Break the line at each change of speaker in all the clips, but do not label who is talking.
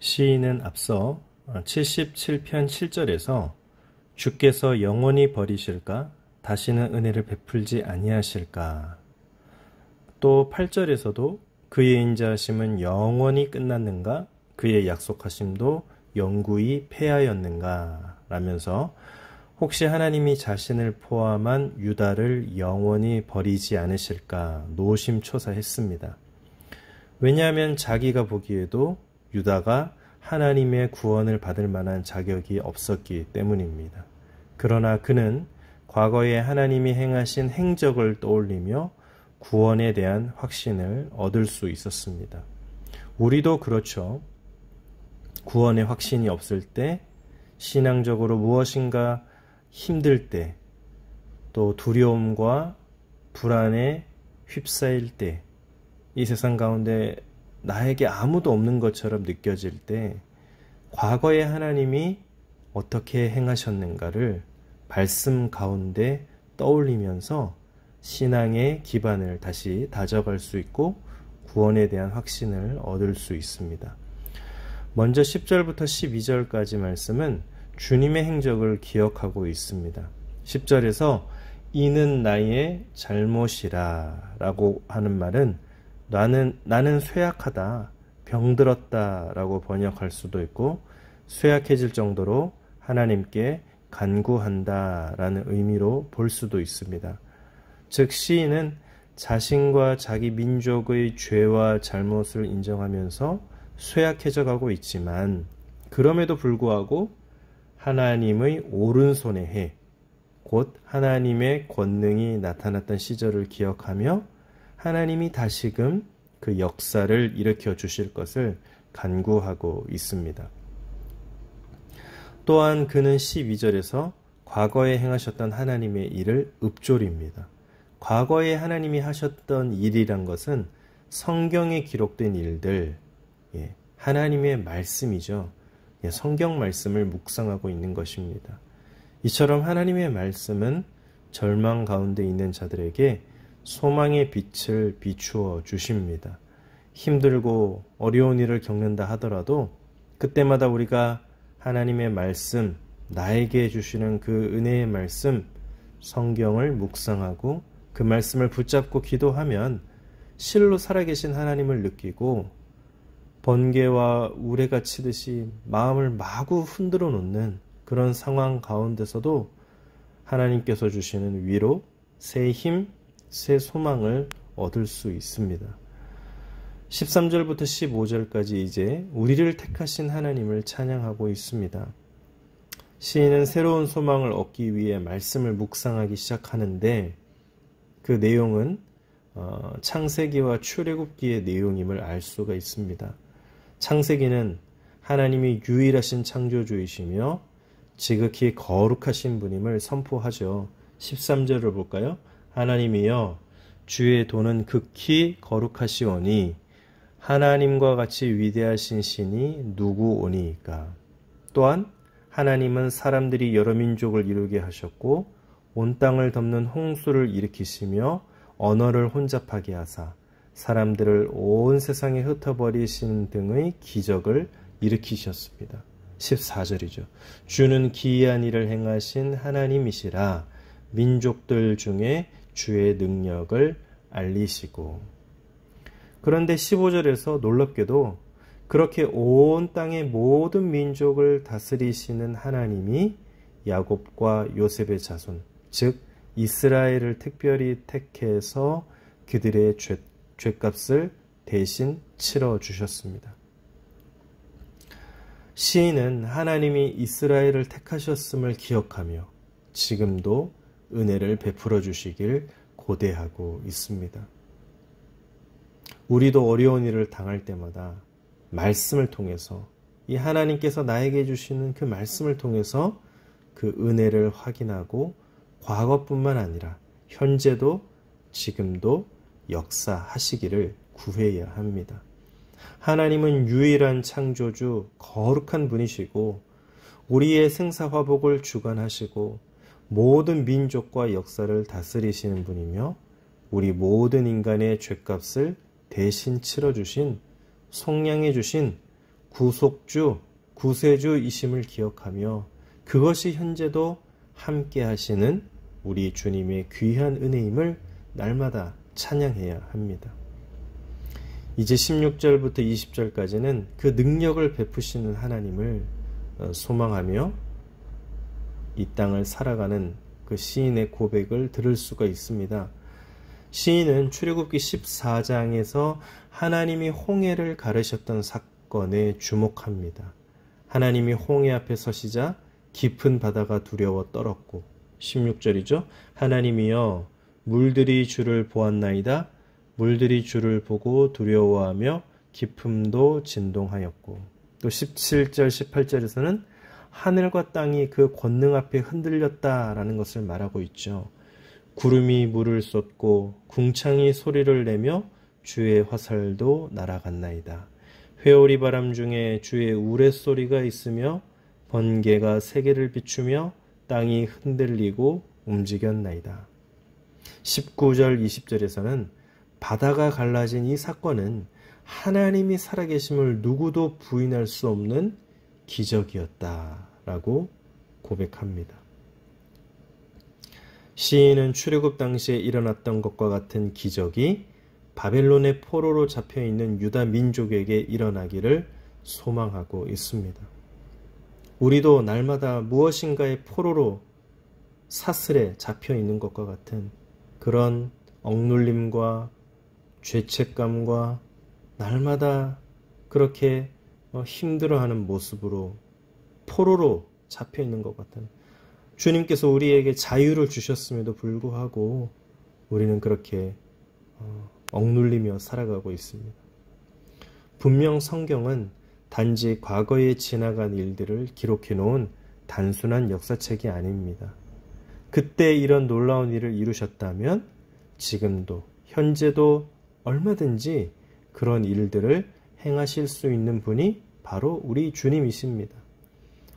시인은 앞서 77편 7절에서 주께서 영원히 버리실까? 다시는 은혜를 베풀지 아니하실까? 또 8절에서도 그의 인자하심은 영원히 끝났는가? 그의 약속하심도 영구히 패하였는가? 라면서 혹시 하나님이 자신을 포함한 유다를 영원히 버리지 않으실까 노심초사했습니다. 왜냐하면 자기가 보기에도 유다가 하나님의 구원을 받을 만한 자격이 없었기 때문입니다. 그러나 그는 과거에 하나님이 행하신 행적을 떠올리며 구원에 대한 확신을 얻을 수 있었습니다. 우리도 그렇죠. 구원의 확신이 없을 때, 신앙적으로 무엇인가 힘들 때, 또 두려움과 불안에 휩싸일 때, 이 세상 가운데 나에게 아무도 없는 것처럼 느껴질 때 과거에 하나님이 어떻게 행하셨는가를 말씀 가운데 떠올리면서 신앙의 기반을 다시 다져갈 수 있고 구원에 대한 확신을 얻을 수 있습니다. 먼저 10절부터 12절까지 말씀은 주님의 행적을 기억하고 있습니다. 10절에서 이는 나의 잘못이라 라고 하는 말은 나는 쇠약하다, 병들었다 라고 번역할 수도 있고 쇠약해질 정도로 하나님께 간구한다 라는 의미로 볼 수도 있습니다. 즉 시인은 자신과 자기 민족의 죄와 잘못을 인정하면서 쇠약해져 가고 있지만 그럼에도 불구하고 하나님의 오른손의 해, 곧 하나님의 권능이 나타났던 시절을 기억하며 하나님이 다시금 그 역사를 일으켜 주실 것을 간구하고 있습니다. 또한 그는 12절에서 과거에 행하셨던 하나님의 일을 읊조립니다. 과거에 하나님이 하셨던 일이란 것은 성경에 기록된 일들, 하나님의 말씀이죠. 성경 말씀을 묵상하고 있는 것입니다. 이처럼 하나님의 말씀은 절망 가운데 있는 자들에게 소망의 빛을 비추어 주십니다. 힘들고 어려운 일을 겪는다 하더라도 그때마다 우리가 하나님의 말씀, 나에게 주시는 그 은혜의 말씀, 성경을 묵상하고 그 말씀을 붙잡고 기도하면 실로 살아계신 하나님을 느끼고 번개와 우레가 치듯이 마음을 마구 흔들어 놓는 그런 상황 가운데서도 하나님께서 주시는 위로, 새 힘, 새 소망을 얻을 수 있습니다. 13절부터 15절까지 이제 우리를 택하신 하나님을 찬양하고 있습니다. 시인은 새로운 소망을 얻기 위해 말씀을 묵상하기 시작하는데 그 내용은 창세기와 출애굽기의 내용임을 알 수가 있습니다. 창세기는 하나님이 유일하신 창조주이시며 지극히 거룩하신 분임을 선포하죠. 13절을 볼까요? 하나님이여 주의 도는 극히 거룩하시오니 하나님과 같이 위대하신 신이 누구오니이까. 또한 하나님은 사람들이 여러 민족을 이루게 하셨고 온 땅을 덮는 홍수를 일으키시며 언어를 혼잡하게 하사 사람들을 온 세상에 흩어버리시는 등의 기적을 일으키셨습니다. 14절이죠. 주는 기이한 일을 행하신 하나님이시라 민족들 중에 주의 능력을 알리시고. 그런데 15절에서 놀랍게도 그렇게 온 땅의 모든 민족을 다스리시는 하나님이 야곱과 요셉의 자손, 즉 이스라엘을 특별히 택해서 그들의 죄값을 대신 치러주셨습니다. 시인은 하나님이 이스라엘을 택하셨음을 기억하며 지금도 은혜를 베풀어 주시길 고대하고 있습니다. 우리도 어려운 일을 당할 때마다 말씀을 통해서 이 하나님께서 나에게 주시는 그 말씀을 통해서 그 은혜를 확인하고 과거뿐만 아니라 현재도 지금도 역사하시기를 구해야 합니다. 하나님은 유일한 창조주, 거룩한 분이시고 우리의 생사화복을 주관하시고 모든 민족과 역사를 다스리시는 분이며 우리 모든 인간의 죄값을 대신 치러주신, 속량해 주신 구속주, 구세주이심을 기억하며 그것이 현재도 함께 하시는 우리 주님의 귀한 은혜임을 날마다 찬양해야 합니다. 이제 16절부터 20절까지는 그 능력을 베푸시는 하나님을 소망하며 이 땅을 살아가는 그 시인의 고백을 들을 수가 있습니다. 시인은 출애굽기 14장에서 하나님이 홍해를 가르셨던 사건에 주목합니다. 하나님이 홍해 앞에 서시자 깊은 바다가 두려워 떨었고, 16절이죠. 하나님이여 물들이 주를 보았나이다. 물들이 주를 보고 두려워하며 깊음도 진동하였고, 또 17절 18절에서는 하늘과 땅이 그 권능 앞에 흔들렸다라는 것을 말하고 있죠. 구름이 물을 쏟고 궁창이 소리를 내며 주의 화살도 날아갔나이다. 회오리 바람 중에 주의 우레소리가 있으며 번개가 세계를 비추며 땅이 흔들리고 움직였나이다. 19절 20절에서는 바다가 갈라진 이 사건은 하나님이 살아계심을 누구도 부인할 수 없는 기적이었다라고 고백합니다. 시인은 출애굽 당시에 일어났던 것과 같은 기적이 바벨론의 포로로 잡혀있는 유다 민족에게 일어나기를 소망하고 있습니다. 우리도 날마다 무엇인가의 포로로 사슬에 잡혀있는 것과 같은 그런 억눌림과 죄책감과 날마다 그렇게 힘들어하는 모습으로 포로로 잡혀있는 것 같은, 주님께서 우리에게 자유를 주셨음에도 불구하고 우리는 그렇게 억눌리며 살아가고 있습니다. 분명 성경은 단지 과거에 지나간 일들을 기록해 놓은 단순한 역사책이 아닙니다. 그때 이런 놀라운 일을 이루셨다면 지금도 현재도 얼마든지 그런 일들을 행하실 수 있는 분이 바로 우리 주님이십니다.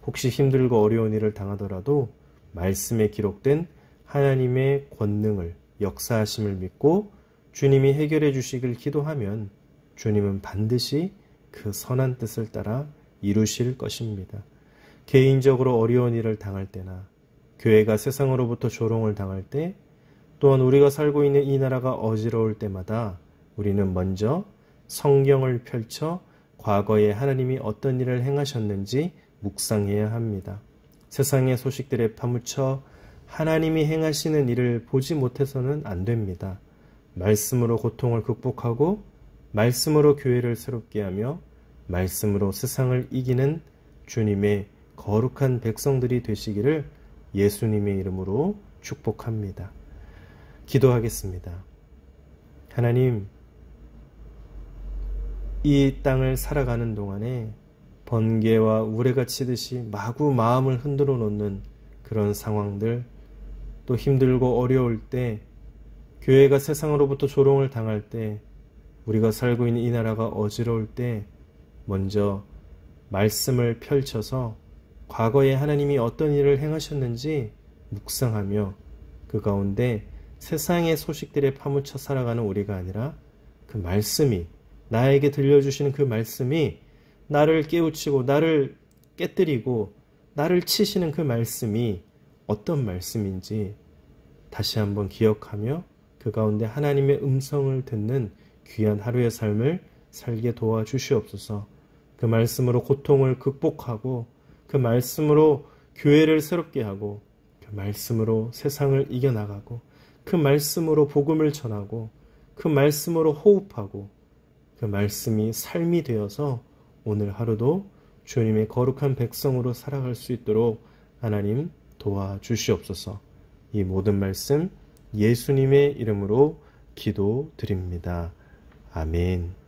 혹시 힘들고 어려운 일을 당하더라도 말씀에 기록된 하나님의 권능을, 역사하심을 믿고 주님이 해결해 주시길 기도하면 주님은 반드시 그 선한 뜻을 따라 이루실 것입니다. 개인적으로 어려운 일을 당할 때나 교회가 세상으로부터 조롱을 당할 때, 또한 우리가 살고 있는 이 나라가 어지러울 때마다 우리는 먼저 성경을 펼쳐 과거에 하나님이 어떤 일을 행하셨는지 묵상해야 합니다. 세상의 소식들에 파묻혀 하나님이 행하시는 일을 보지 못해서는 안 됩니다. 말씀으로 고통을 극복하고 말씀으로 교회를 새롭게 하며 말씀으로 세상을 이기는 주님의 거룩한 백성들이 되시기를 예수님의 이름으로 축복합니다. 기도하겠습니다. 하나님, 이 땅을 살아가는 동안에 번개와 우레가 치듯이 마구 마음을 흔들어 놓는 그런 상황들, 또 힘들고 어려울 때, 교회가 세상으로부터 조롱을 당할 때, 우리가 살고 있는 이 나라가 어지러울 때 먼저 말씀을 펼쳐서 과거에 하나님이 어떤 일을 행하셨는지 묵상하며 그 가운데 세상의 소식들에 파묻혀 살아가는 우리가 아니라 그 말씀이, 나에게 들려주시는 그 말씀이 나를 깨우치고 나를 깨뜨리고 나를 치시는 그 말씀이 어떤 말씀인지 다시 한번 기억하며 그 가운데 하나님의 음성을 듣는 귀한 하루의 삶을 살게 도와주시옵소서. 그 말씀으로 고통을 극복하고 그 말씀으로 교회를 새롭게 하고 그 말씀으로 세상을 이겨나가고 그 말씀으로 복음을 전하고 그 말씀으로 호흡하고 그 말씀이 삶이 되어서 오늘 하루도 주님의 거룩한 백성으로 살아갈 수 있도록 하나님 도와주시옵소서. 이 모든 말씀 예수님의 이름으로 기도드립니다. 아멘.